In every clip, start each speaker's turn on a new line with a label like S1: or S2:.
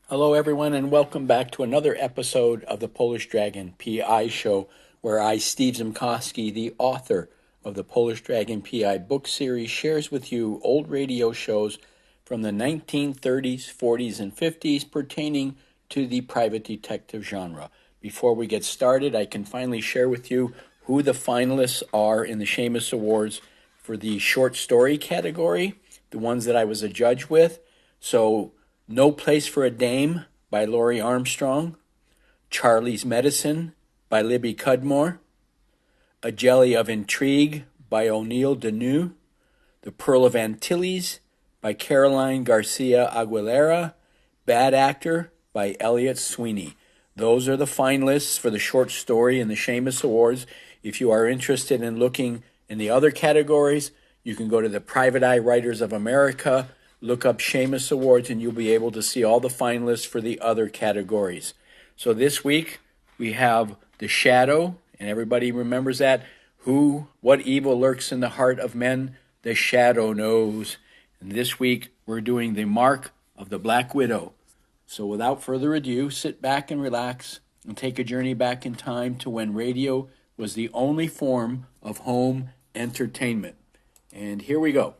S1: Hello, everyone, and welcome back to another episode of the Polish Dragon PI Show, where I, Steve Zimkowski, the author of the Polish Dragon PI book series, shares with you old radio shows from the 1930s, 40s, and 50s pertaining to the private detective genre. Before we get started, I can finally share with you who the finalists are in the Shamus Awards for the short story category, the ones that I was a judge with. So, No Place for a Dame by Laurie Armstrong, Charlie's Medicine by Libby Cudmore, A Jelly of Intrigue by O'Neill de Noux, The Pearl of Antilles by Caroline Garcia-Aguilera, Bad Actor by Elliot Sweeney. Those are the finalists for the short story in the Shamus Awards. If you are interested in looking in the other categories, you can go to the Private Eye Writers of America, look up Shamus Awards, and you'll be able to see all the finalists for the other categories. So this week, we have The Shadow, and everybody remembers that. What evil lurks in the heart of men? The Shadow knows. And this week, we're doing The Mark of the Black Widow. So without further ado, sit back and relax and take a journey back in time to when radio was the only form of home entertainment. And here we go.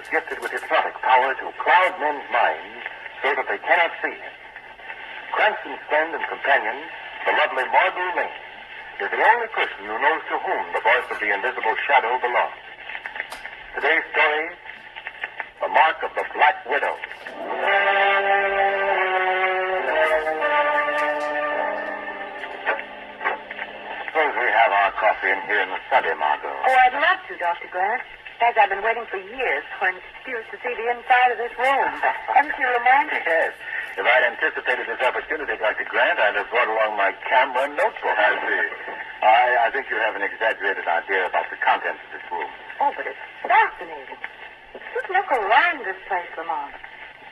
S2: Gifted with hypnotic power to cloud men's minds so that they cannot see him. Cranston's friend and companion, the lovely Margot Lane, is the only person who knows to whom the voice of the invisible shadow belongs. Today's story, The Mark of the Black Widow. Suppose we have our coffee in here in the study, Margot.
S3: Oh, I'd love to, Dr. Grant. In fact, I've been waiting for years for an excuse to see the inside of this room. Haven't you, Lamont?
S2: Yes. If I'd anticipated this opportunity, Dr. Grant, I'd have brought along my camera and notebook. I see. I think you have an exaggerated idea about the contents of this room.
S3: Oh, but it's fascinating. Just look around this place, Lamont.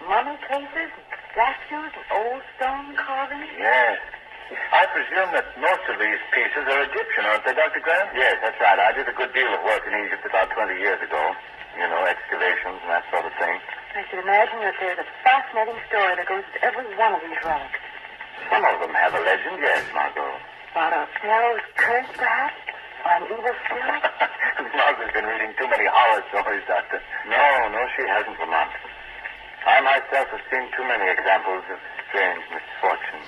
S3: Mummy cases, statues, and old stone carvings.
S2: Yes. I presume that most of these pieces are Egyptian, aren't they, Dr. Grant? Yes, that's right. I did a good deal of work in Egypt about 20 years ago. You know, excavations and that sort of thing.
S3: I should imagine that there's a fascinating story that goes with every one of these relics.
S2: Some of them have a legend, yes, Margot.
S3: About a pharaoh's curse, perhaps? Or an evil spirit?
S2: Margot's been reading too many horror stories, Doctor. No, she hasn't, Lamont. I myself have seen too many examples of strange misfortunes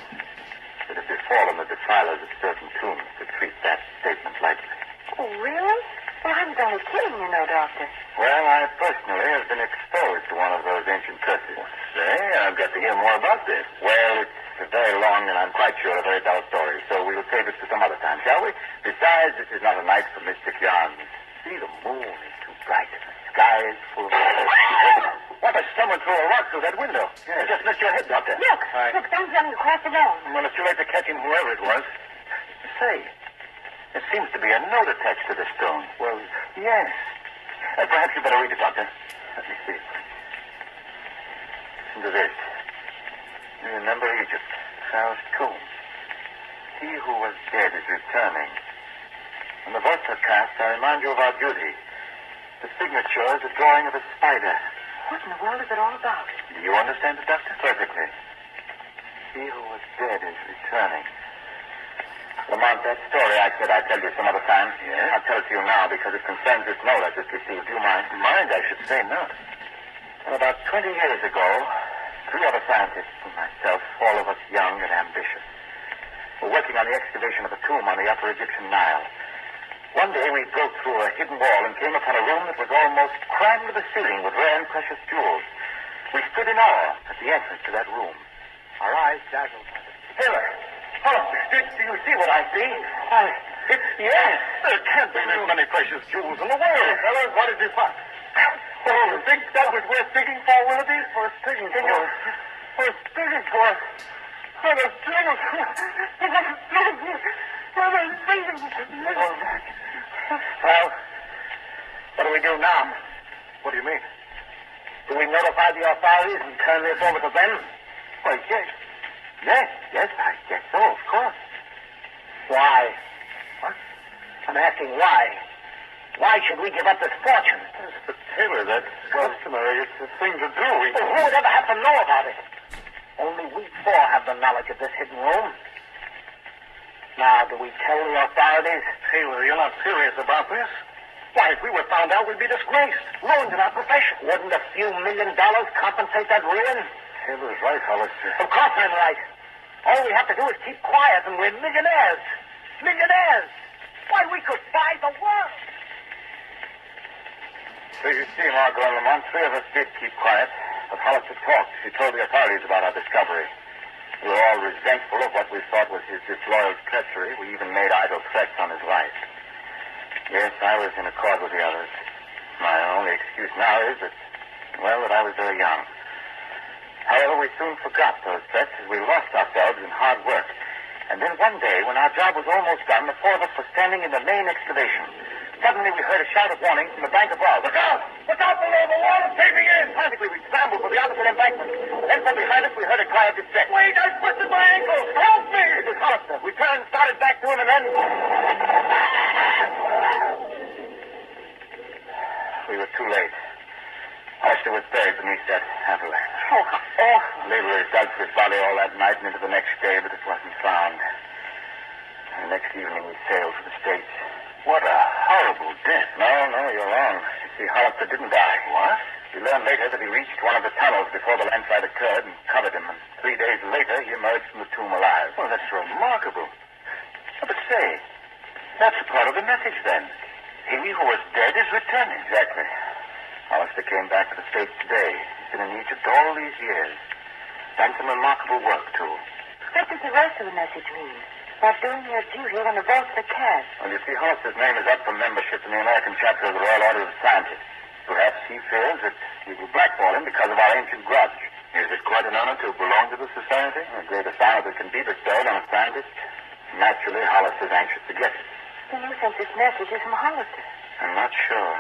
S2: that have befallen the defilers of certain tombs to treat that statement lightly.
S3: Oh, really? Well, I was only kidding, you know, Doctor.
S2: Well, I personally have been exposed to one of those ancient curses. Say, I've got to hear more about this. Well, it's a very long and I'm quite sure a very dull story, so we'll save it for some other time, shall we? Besides, this is not a night for mystic yarns. See, the moon is too bright and the sky is full of... What if someone threw a rock through that window? Yes. You just missed your head, Doctor.
S3: Look, someone's running across the lawn.
S2: Well, it's too late to catch him, whoever it was. Say, there seems to be a note attached to the stone. Well, yes. Perhaps you better read it, Doctor. Let me see. Listen to this. You remember Egypt, Pharaoh's tomb. He who was dead is returning. When the votes are cast, I remind you of our duty. The signature is a drawing of a spider.
S3: What in the world is it all about?
S2: Do you understand it, Doctor? Perfectly. He who was dead is returning. Lamont, that story I said I'd tell you some other time. Yes? I'll tell it to you now because it concerns this note I just received. Do you mind? Mind, I should say not. Well, about 20 years ago, 3 other scientists and myself, all of us young and ambitious, were working on the excavation of a tomb on the upper Egyptian Nile. One day we broke through a hidden wall and came upon a room that was almost crammed to the ceiling with rare and precious jewels. We stood in awe at the entrance to that room. Our eyes dazzled by it. Taylor! Hollister, do you see what I see? Yes! There can't be this many precious jewels in the world. Taylor, what is this box? Oh, you think that was worth digging for, Willoughby? Worth digging for? Worth digging for? For the jewels. Well, what do we do now? What do you mean? Do we notify the authorities and turn this over to them? Why, yes. Yes, I guess so, of course. Why? What? I'm asking why. Why should we give up this fortune? But Taylor, that's customary. It's a thing to do. Well, who would ever have to know about it? Only we four have the knowledge of this hidden room. Now, do we tell the authorities? Taylor, you're not serious about this? Why, if we were found out, we'd be disgraced, ruined in our profession. Wouldn't a few $1 million compensate that ruin? Taylor's right, Hollister. Of course I'm right. All we have to do is keep quiet and we're millionaires. Millionaires! Why, we could buy the world! So you see, Margot and Lamont, three of us did keep quiet. But Hollister talked. She told the authorities about our discovery. We were all resentful of what we thought was his disloyal treachery. We even made idle threats on his life. Yes, I was in accord with the others. My only excuse now is that I was very young. However, we soon forgot those threats as we lost ourselves in hard work. And then one day, when our job was almost done, the four of us were standing in the main excavation. Suddenly, we heard a shout of warning from the bank above. Look out! Look out below! The wall is caving in! Frantically, we scrambled for the opposite embankment. Then from behind us, we heard a cry of distress. Wait! I twisted my ankle! Help me! It was Hollister. We turned, started back to him, and then... We were too late. Hollister was buried beneath that avalanche. Oh. Laborers dug for his body all that night and into the next day, but it wasn't found. And the next evening, we sailed for the States. What a horrible death. No, you're wrong. You see, Hollister didn't die. What? We learned later that he reached one of the tunnels before the landslide occurred and covered him. And 3 days later, he emerged from the tomb alive. Well, that's remarkable. But say, that's part of the message then. He who was dead is returning. Exactly. Hollister came back to the States today. He's been in Egypt all these years. Done some remarkable work, too.
S3: What does the rest of the message mean? About doing your duty when the votes are cast.
S2: Well, you see, Hollister's name is up for membership in the American chapter of the Royal Order of Scientists. Perhaps he feels that we will blackball him because of our ancient grudge. Is it quite an honor to belong to the society? A greatest honor that can be bestowed on a scientist. Naturally, Hollister's anxious to get it.
S3: Then you think this message is from Hollister?
S2: I'm not sure.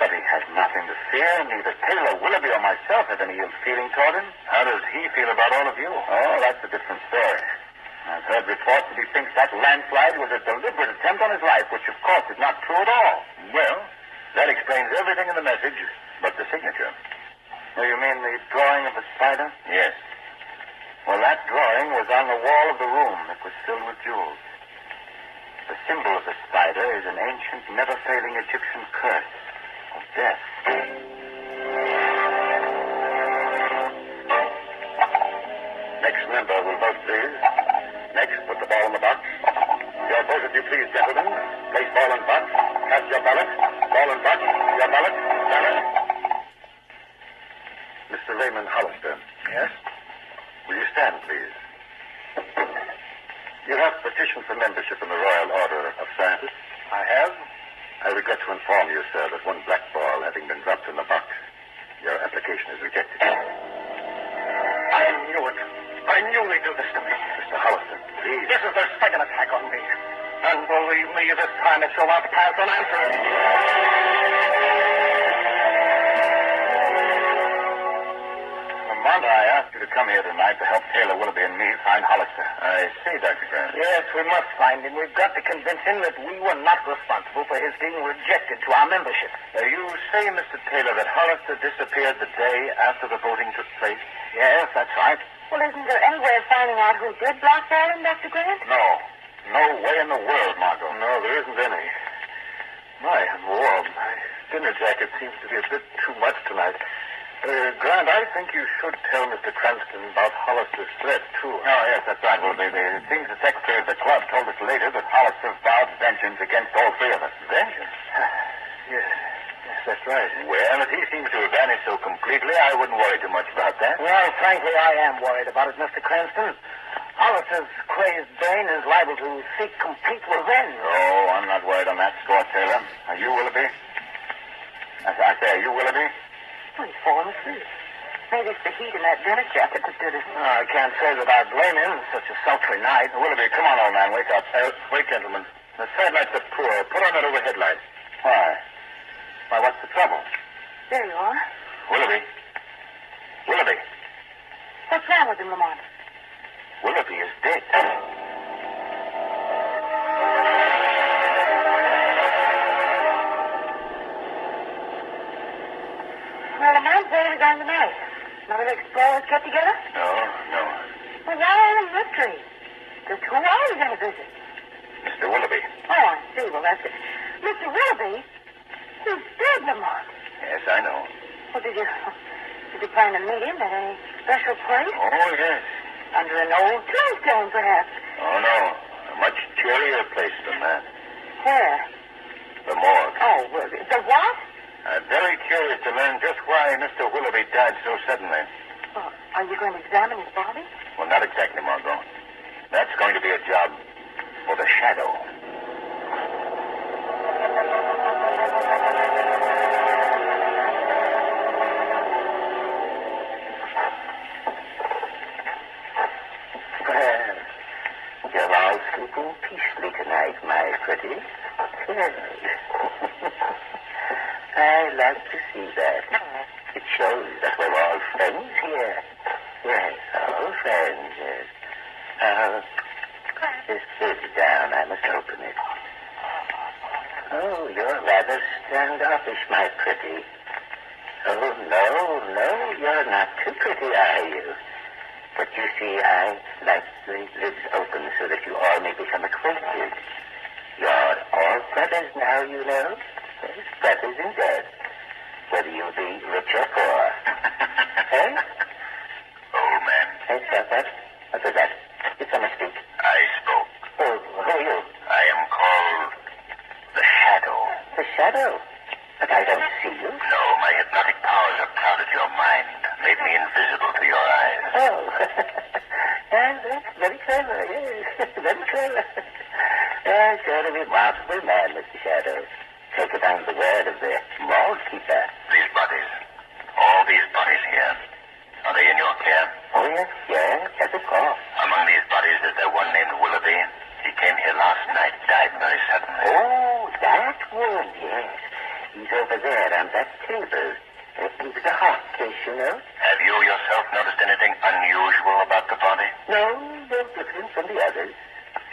S2: But he has nothing to fear. Neither Taylor, Willoughby, or myself have any ill feeling toward him. How does he feel about all of you? Oh, that's a different story. I've heard reports that he thinks that landslide was a deliberate attempt on his life, which, of course, is not true at all. Well, that explains everything in the message but the signature. Oh, you mean the drawing of the spider? Yes. Well, that drawing was on the wall of the room that was filled with jewels. The symbol of the spider is an ancient, never-failing Egyptian curse of death. Next member will vote, please. Next, put the ball in the box. Your vote, if you please, gentlemen. Place ball in box. Cast your ballot. Ball in box. Your ballot. Ballot. Mr. Raymond Hollister. Yes? Will you stand, please? You have petitioned for membership in the Royal Order of Scientists? I have. I regret to inform you, sir, that one black ball having been dropped in the box, your application is rejected. I knew it. I knew they'd do this to me. Mr. Hollister, please. This is their second attack on me. And believe me, this time it shall not pass unanswered. Lamont, I asked you to come here tonight to help Taylor, Willoughby, and me find Hollister. I see, Dr. Grant. Yes, we must find him. We've got to convince him that we were not responsible for his being rejected to our membership. You say, Mr. Taylor, that Hollister disappeared the day after the voting took place? Yes, that's right.
S3: Well, isn't there any way of finding out who did blackball him, Dr. Grant?
S2: No. No way in the world, Margot. No, there isn't any. My, I'm warm. My dinner jacket seems to be a bit too much tonight. Grant, I think you should tell Mr. Cranston about Hollister's threat, too. Oh, yes, that's right, Willoughby. It seems the secretary of the club told us later that Hollister vowed vengeance against all three of us. Vengeance? Yes, that's right. Well, if he seems to have vanished so completely, I wouldn't worry too much about that.
S4: Well, frankly, I am worried about it, Mr. Cranston. Hollister's crazed brain is liable to seek complete revenge.
S2: Oh, I'm not worried on that score, Taylor. Are you, Willoughby? I say, are you, Willoughby?
S3: Oh, he's fallen asleep. Maybe it's the heat in that dinner jacket that did it.
S4: I can't say that I blame him. Such a sultry night.
S2: Willoughby, come on, old man. Wake up. Wait, gentlemen. The sidelights are poor. Put on that overhead light. Why? Why, what's the trouble?
S3: There you are.
S2: Willoughby. Willoughby.
S3: What's wrong with him, Lamont?
S2: Willoughby is dead.
S3: Well, Lamont, where are we going tonight? None of the explorers get together?
S2: No.
S3: Well, why all the mystery? Just who are we going to visit?
S2: Mr. Willoughby.
S3: Oh, I see. Well, that's it. Mr. Willoughby? He's dead, Lamont.
S2: Yes, I know.
S3: Well, did you plan to meet him at any special place?
S2: Oh, yes.
S3: Under an old tombstone, perhaps?
S2: Oh, no. A much cheerier place than that.
S3: Where?
S2: The morgue.
S3: Oh, well, the what?
S2: I'm very curious to learn just why Mr. Willoughby died so suddenly.
S3: Well, are you going to examine his body?
S2: Well, not exactly, Margot. That's going to be a job for the shadow.
S4: Well, you're all sleeping peacefully tonight, my pretty. Yes. I like to see that. It shows that we're all friends here. Yes, all friends, yes. This is down. I must open it. Oh, you're rather standoffish, my pretty. Oh, no, you're not too pretty, are you? But you see, I like the lids open so that you all may become acquainted. You're all brothers now, you know. Yes, brothers in death. Whether you be rich or poor. Hey?
S2: Old man.
S4: Hey, stop that. What was that? Did someone speak?
S2: I spoke.
S4: Oh, who are you?
S2: I am called the Shadow.
S4: The shadow. But I don't see you.
S2: No, my hypnotic powers have clouded your mind, made me invisible to your eyes.
S4: Oh. And that's very clever, yes. Very clever. Yes, you're a remarkable man, Mr. Shadow. Take it on the word of the morgue keeper.
S2: These bodies, all these bodies here, are they in your care?
S4: Oh, yes, of course.
S2: Among these bodies is there one named Willoughby. He came here last night, died very suddenly.
S4: Oh, that one, yes. He's over there on that table. He was a heart case, you know.
S2: Have you yourself noticed anything unusual about the body?
S4: No different from the others.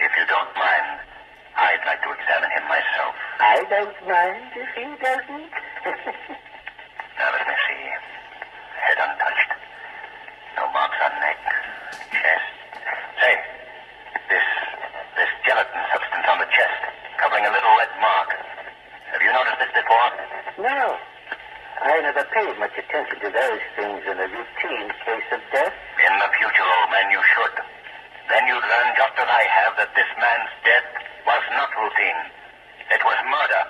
S2: If you don't mind, I'd like to examine him myself.
S4: I don't mind if he doesn't.
S2: Now, let me see. Head untouched. No marks on neck, chest. Say, this gelatin substance on the chest, covering a little red mark. Have you noticed this before?
S4: No. I never paid much attention to those things in a routine case of death.
S2: In the future, old man, you should. Then you'd learn just as I have that this man's death was not routine. It was murder.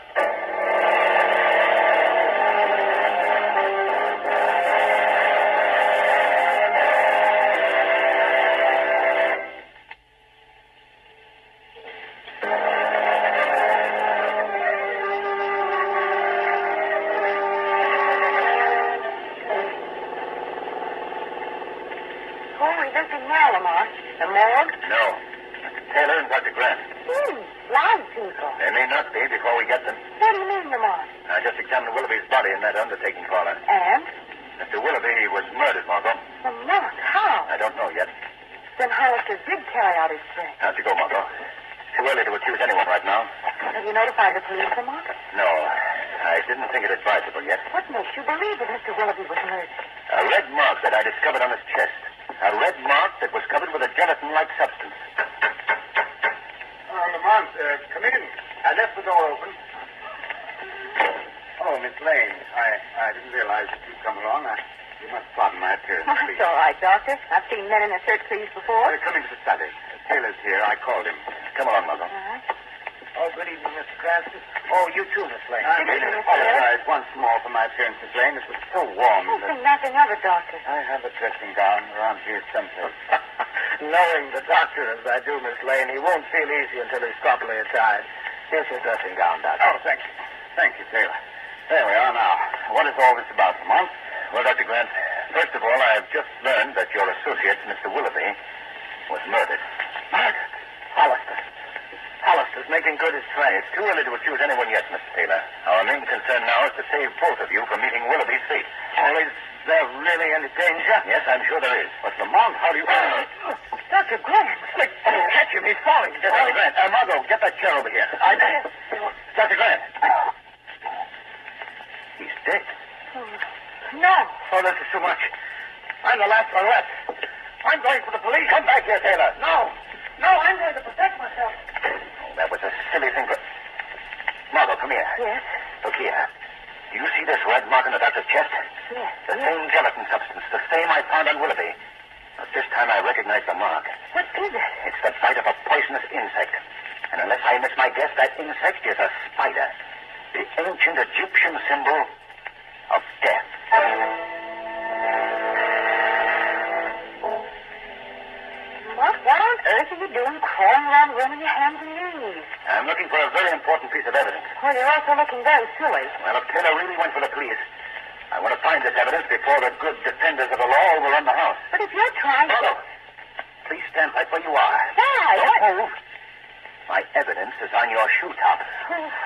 S3: Who are we visiting now, Lamont? The morgue?
S2: No. Mr. Taylor and Dr. Grant.
S3: Live people.
S2: They may not be before we get them.
S3: What do you mean, Lamont?
S2: I just examined Willoughby's body in that undertaking caller.
S3: And?
S2: Mr. Willoughby was murdered, Margot.
S3: Lamont, how?
S2: I don't know yet.
S3: Then Hollister did carry out his threat.
S2: How'd you go, Margot? Too early to accuse anyone right now.
S3: Have you notified the police, Lamont?
S2: No, I didn't think it advisable yet.
S3: What makes you believe that Mr. Willoughby was murdered?
S2: A red mark that I discovered on his chest. A red mark that was covered with a gelatin-like substance.
S5: Lamont, come in. I left the door open. Oh, Miss Lane, I didn't realize that you'd come along.
S2: You must pardon my appearance,
S3: That's
S2: please.
S3: all right, Doctor. I've seen men in a shirt sleeves before.
S2: Come into the study. Taylor's here. I called him. Come along, Mother.
S5: Oh, good evening, Mr. Cranston. Oh, you too, Miss Lane.
S2: I
S3: Good
S2: really
S3: evening, Mr.
S2: apologize once more for my appearance, Miss Lane. It was so warm.
S3: Oh, think nothing of it, Doctor.
S2: I have a dressing gown around here someplace.
S5: Knowing the doctor as I do, Miss Lane, he won't feel easy until he's properly attired. Here's your dressing gown, Doctor.
S2: Oh, thank you. Thank you, Taylor. There we are now. What is all this about, Lamont? Well, Dr. Grant, first of all, I have just learned that your associate, Mr. Willoughby, was murdered.
S5: Murdered? Hollister's making good his trade.
S2: It's too early to accuse anyone yet, Mr. Taylor. Our main concern now is to save both of you from meeting Willoughby's fate.
S5: Oh, is there really any danger?
S2: Yes, I'm sure there is. But, Lamont, how do you...
S3: Dr. Grant.
S5: Slick, catch him. He's falling.
S2: Dr. Grant, Margot, get that chair over here. Dr. Grant. He's dead.
S3: No.
S5: Oh, this is too much. I'm the last one left. I'm going for the police.
S2: Come back here, Taylor.
S5: No, I'm going to protect myself.
S2: Oh, that was a silly thing, but... Margot, come here.
S3: Yes.
S2: Look here. Do you see this red mark on the doctor's chest?
S3: Yes.
S2: The same gelatin substance, the same I found on Willoughby. But this time I recognize the mark.
S3: What is it?
S2: It's the bite of a poisonous insect. And unless I miss my guess, that insect is a spider. The ancient Egyptian symbol of death.
S3: What on earth are you doing crawling around the room on your hands and knees?
S2: I'm looking for a very important piece of evidence.
S3: Well, you're also looking very silly.
S2: Well, if Taylor really went for the police, I want to find this evidence before the good defenders of the law overrun the house.
S3: But if you're trying to...
S2: No. Please stand right where you are.
S3: Why?
S2: Don't move. My evidence is on your shoe top.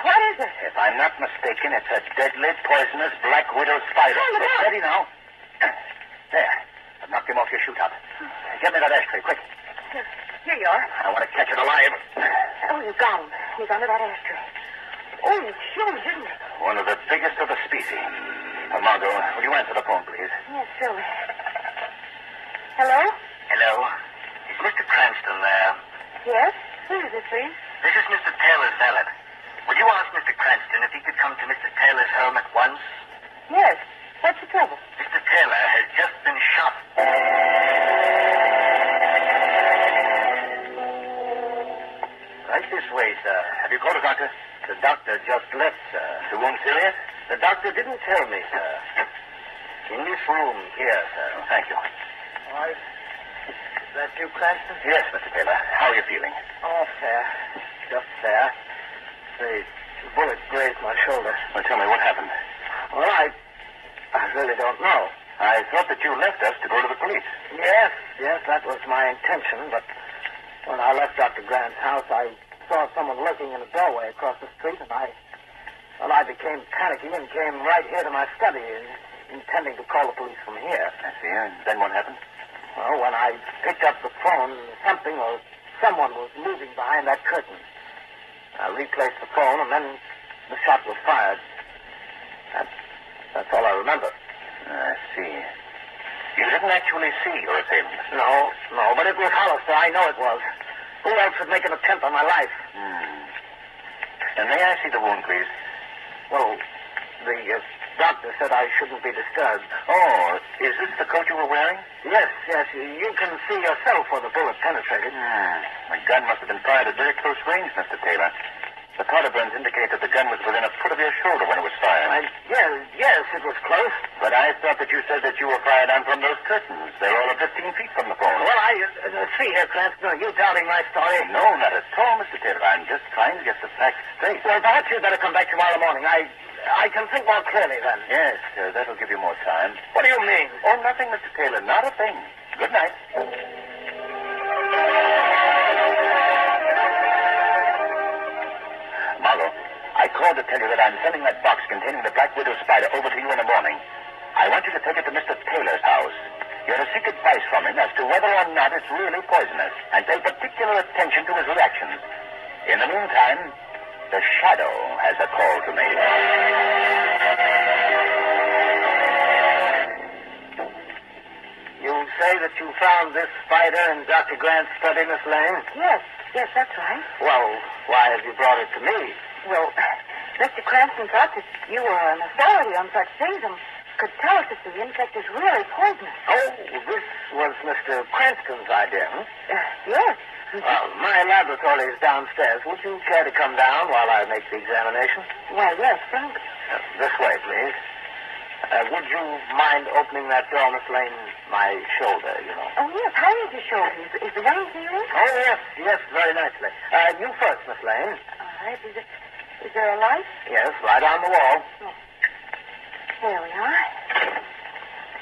S3: What is it?
S2: If I'm not mistaken, it's a deadly, poisonous black widow spider.
S3: Oh, look out.
S2: Steady now. There. I've knocked him off your shoe top. Get me that ashtray, quick.
S3: Here you are.
S2: I want to catch it alive.
S3: Oh, you got him. He's under that ashtray. Oh, it's huge, isn't it?
S2: One of the biggest of the species. Margot, will you answer the phone, please?
S3: Yes, surely. Hello?
S2: Hello. Is Mr. Cranston there?
S3: Yes? Who is it, please?
S2: This is Mr. Taylor's valet. Would you ask Mr. Cranston if he could come to Mr. Taylor's home at once?
S3: Yes. What's the trouble?
S2: Mr. Taylor has just been shot. Right this way, sir. Have you called a doctor?
S5: The doctor just left, sir.
S2: The wound serious?
S5: The doctor didn't tell me, sir. In this room here, sir.
S2: Oh, thank you.
S5: All right. Is that you, Cranston?
S2: Yes, Mr. Taylor. How are you feeling?
S5: Oh, fair. Just fair. The bullet grazed my shoulder.
S2: Well, tell me, what happened?
S5: Well, I really don't know.
S2: I thought that you left us to go to the police.
S5: Yes, that was my intention, but when I left Dr. Grant's house, I saw someone lurking in a doorway across the street, and I became panicky and came right here to my study, intending to call the police from here.
S2: I see. And then what happened?
S5: Well, when I picked up the phone, something or someone was moving behind that curtain. I replaced the phone, and then the shot was fired. That's all I remember.
S2: I see. You didn't actually see your assailant?
S5: No, but it was Hollister. I know it was. Who else would make an attempt on my life?
S2: And may I see the wound, please?
S5: Well, the doctor said I shouldn't be disturbed.
S2: Oh, is this the coat you were wearing?
S5: Yes. You can see yourself where the bullet penetrated.
S2: The gun must have been fired at very close range, Mr. Taylor. The powder burns indicate that the gun was within a foot of your shoulder when it was fired.
S5: Yes, it was close.
S2: But I thought that you said that you were fired on from those curtains. They're all of 15 feet from the phone.
S5: Well, see here, Cranston, are you doubting my story?
S2: No, not at all, Mr. Taylor. I'm just trying to get the facts straight.
S5: Well, perhaps you'd better come back tomorrow morning. I can think more clearly then.
S2: Yes, that'll give you more time.
S5: What do you mean?
S2: Oh, nothing, Mr. Taylor. Not a thing. Good night. Margot, I called to tell you that I'm sending that box containing the Black Widow spider over to you in the morning. I want you to take it to Mr. Taylor's house. You're to seek advice from him as to whether or not it's really poisonous, and pay particular attention to his reactions. In the meantime, the Shadow has a call to make.
S5: You say that you found this spider in Dr. Grant's study, Miss Lane?
S3: Yes, that's right.
S5: Well, why have you brought it to me?
S3: Well, Mr. Cranston thought that you were an authority on such things, and could tell us if the insect is really poisonous.
S5: Oh, this was Mr. Cranston's idea, huh?
S3: Yes.
S5: Well, my laboratory is downstairs. Would you care to come down while I make the examination?
S3: Why, yes, thanks.
S5: This way, please. Would you mind opening that door, Miss Lane? My shoulder, you know.
S3: Oh, yes. How is your shoulder? Is the vein healing?
S5: Oh, yes, very nicely. You first, Miss Lane.
S3: All right. Is there a light?
S5: Yes, right on the wall.
S3: Here we are.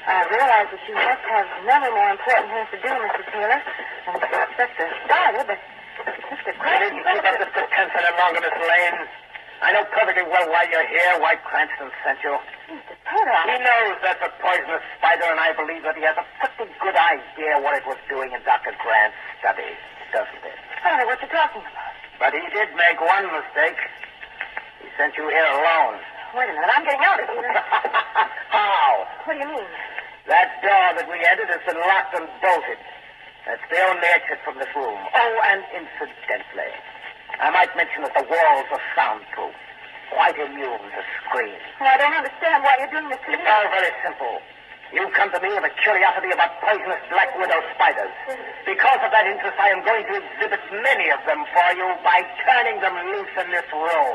S3: I realize that you must have many more important things to do, Mr. Taylor, than to accept a spider, but Mr.
S5: I didn't keep up this pretense any longer, Miss Lane. I know perfectly well why you're here, why Cranston sent you.
S3: Mr. Taylor,
S5: He knows that's a poisonous spider, and I believe that he has a pretty good idea what it was doing in Dr. Grant's study, doesn't it?
S3: I don't know what you're talking about.
S5: But he did make one mistake. He sent you here alone.
S3: Wait a minute. I'm getting out of here.
S5: How?
S3: What do you mean?
S5: That door that we entered has been locked and bolted. That's the only exit from this room. Oh, and incidentally, I might mention that the walls are soundproof, quite immune to screams.
S3: Well, I don't understand why you're doing this to me.
S5: It's all very simple. You come to me with a curiosity about poisonous black widow spiders. Because of that interest, I am going to exhibit many of them for you by turning them loose in this room.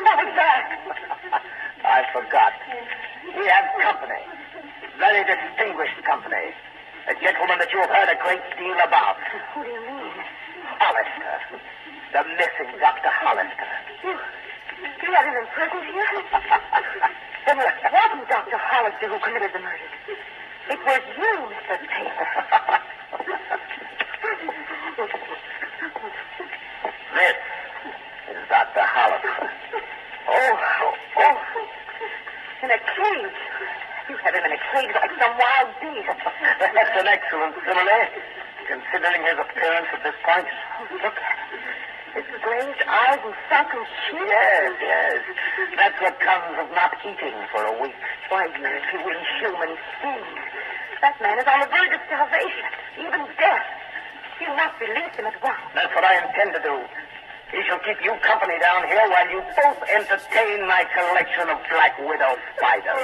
S3: What was that?
S5: I forgot. We have company. Very distinguished company. A gentleman that you have heard a great deal about.
S3: Who do you mean?
S5: Hollister. The missing Dr. Hollister.
S3: You had him in prison here? Then it wasn't Dr. Hollister who committed the murder. It was you, Mr. Taylor.
S5: This is Dr. Hollister.
S3: Oh. In a cage. You had him in a cage like some wild beast.
S5: That's an excellent simile, considering his appearance at this point.
S3: Look at him. His glazed eyes and sunken cheeks.
S5: Yes. That's what comes of not eating for a week.
S3: Why, you inhuman thing. That man is on the verge of starvation, even death. You must release him at once.
S5: That's what I intend to do. He shall keep you company down here while you both entertain my collection of black widow spiders.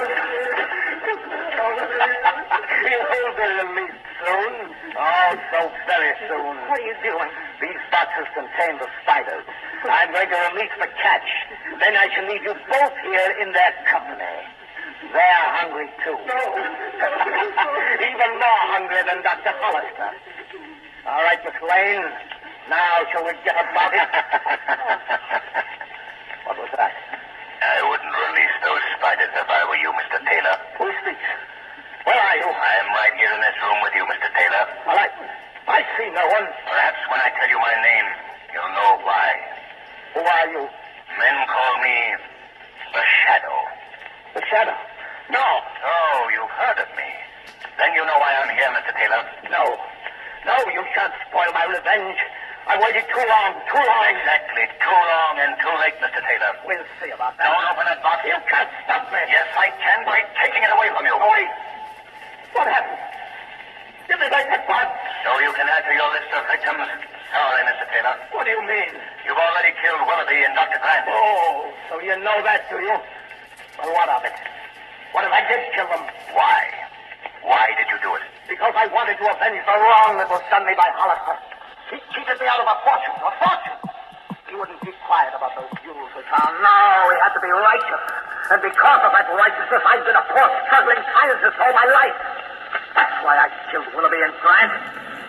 S5: You will be released soon. Oh, so very soon.
S3: What are you doing?
S5: These boxes contain the spiders. I'm going to release the catch. Then I shall leave you both here in their company. They're hungry, too. Even more hungry than Dr. Hollister. All right, Miss Lane. Now, shall we get about it? What was that?
S2: I wouldn't release those spiders if I were you, Mr. Taylor.
S5: Who speaks? Where are you?
S2: I'm right here in this room with you, Mr. Taylor.
S5: Well, I see no one.
S2: Perhaps when I tell you my name, you'll know why.
S5: Who are you?
S2: Men call me the Shadow.
S5: The Shadow? No.
S2: Oh, you've heard of me. Then you know why I'm here, Mr. Taylor.
S5: No, you shan't spoil my revenge. I waited too long.
S2: Exactly, too long and too late, Mr. Taylor.
S5: We'll see about that.
S2: Don't open that box.
S5: You can't stop me.
S2: Yes, I can by taking it away from you.
S5: Oh, wait. What happened? Give me back that box.
S2: So you can add to your list of victims. Sorry, Mr. Taylor.
S5: What do you mean?
S2: You've already killed Willoughby and Dr. Grant.
S5: Oh, so you know that, do you? Well, what of it? What if I did kill them?
S2: Why? Why did you do it?
S5: Because I wanted to avenge the wrong that was done me by Hollister. He cheated me out of a fortune. He wouldn't keep quiet about those jewels we found. No, he had to be righteous. And because of that righteousness, I've been a poor struggling scientist all my life. That's why I killed Willoughby and Grant.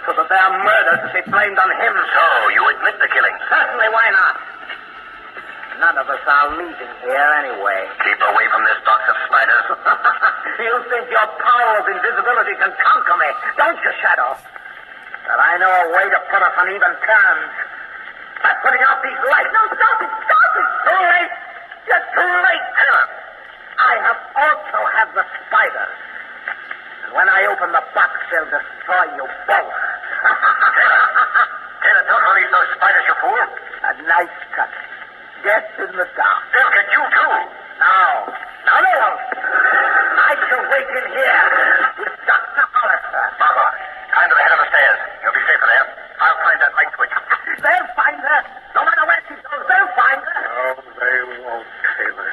S5: So that their murder could be blamed on him.
S2: So, you admit the killing?
S5: Certainly, why not? None of us are leaving here anyway.
S2: Keep away from this box of spiders.
S5: You think your power of invisibility can conquer me, don't you, Shadow? But I know a way to put us on even terms. By putting out these lights. No, stop it! Too late! You're too late, Taylor. I have also have the spiders. And when I open the box, they'll destroy you both.
S2: Taylor, don't release those spiders, you fool.
S5: A nice touch. Death in the dark.
S2: They'll get you, too.
S5: No, they won't. I shall wait in here with Dr. Hollister.
S2: Margot, climb to the head of the stairs. You'll be safer there. I'll find that light switch.
S5: They'll find her. No matter where she goes, they'll find her.
S6: No, they won't, Taylor.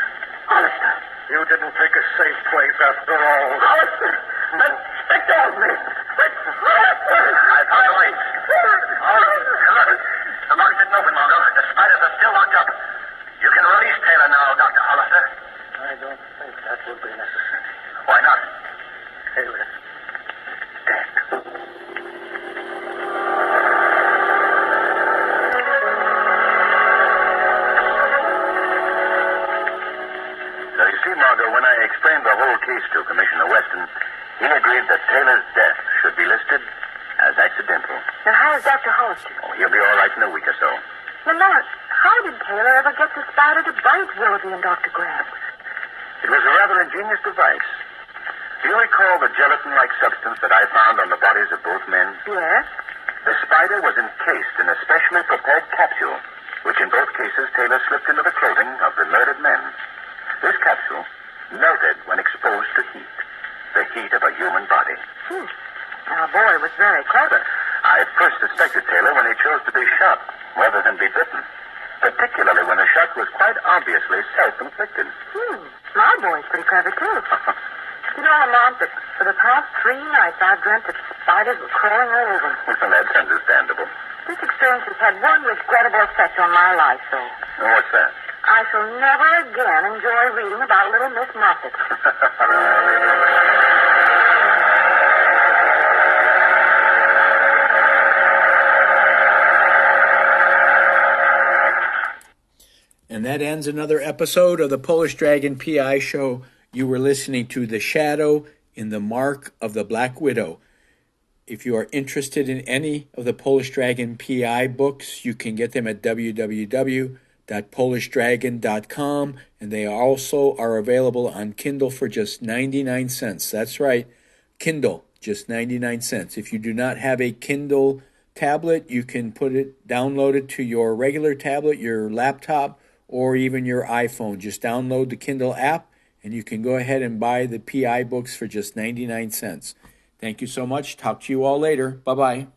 S5: Hollister.
S6: You didn't pick a safe place.
S2: after all. Hollister! Let go of me! I found the light. Oh, good. The box didn't open, Margot. The spiders are still locked up. You can release Taylor now, Dr. Hollister.
S5: I don't think that will be necessary.
S2: Why not?
S5: Taylor.
S2: So you see, Margot, when I explained the whole case to Commissioner Weston, he agreed that Taylor's death should be listed as accidental.
S3: Now, how is Dr. Hollister?
S2: Oh, he'll be all right in a week or so.
S3: Well, now, how did Taylor ever get the spider to bite Willoughby and Dr. Grant?
S2: It was a rather ingenious device. Do you recall the gelatin-like substance that I found on the bodies of both men?
S3: Yes.
S2: The spider was encased in a specially prepared capsule, which in both cases Taylor slipped into the clothing of the murdered men. This capsule melted when exposed to heat, the heat of a human body.
S3: Our boy was very clever.
S2: I first suspected Taylor when he chose to be shot rather than be bitten, particularly when the shot was quite obviously self-inflicted.
S3: My boy's pretty clever, too. You know, Lamont, that for the past 3 nights I've dreamt that spiders were crawling all over me.
S2: Well, that's understandable.
S3: This experience has had one regrettable effect on my life, though.
S2: What's that?
S3: I shall never again enjoy reading about little Miss Moffat.
S1: And that ends another episode of the Polish Dragon PI Show. You were listening to The Shadow in the Mark of the Black Widow. If you are interested in any of the Polish Dragon PI books, you can get them at www.polishdragon.com, and they also are available on Kindle for just 99 cents. That's right, Kindle, just 99 cents. If you do not have a Kindle tablet, you can download it to your regular tablet, your laptop, or even your iPhone. Just download the Kindle app, and you can go ahead and buy the PI books for just 99 cents. Thank you so much. Talk to you all later. Bye-bye.